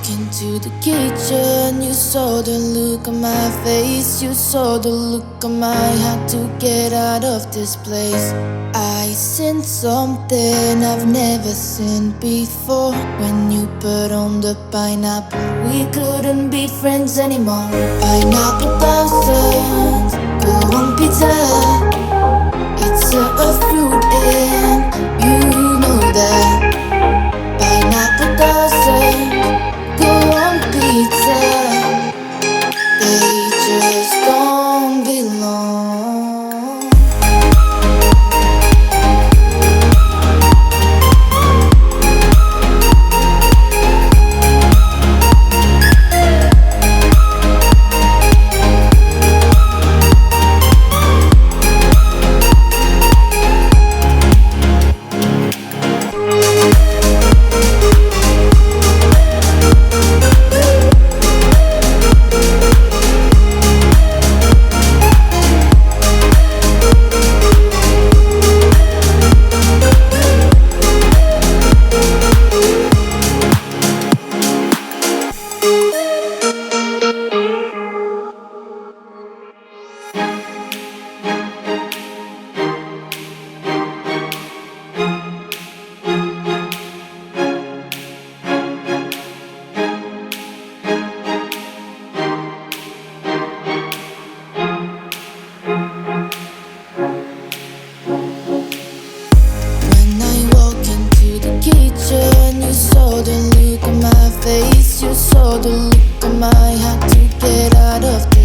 into the kitchen, you saw the look on my face. You saw the look on my had to get out of this place. I seen something I've never seen before. When you put on the pineapple, we couldn't be friends anymore. Pineapple thousands, go on pizza. It's a fruit and you know that. Pineapple doesn't go on pizza. They just don't belong. You saw the look on my face. You saw the look on my had to get out of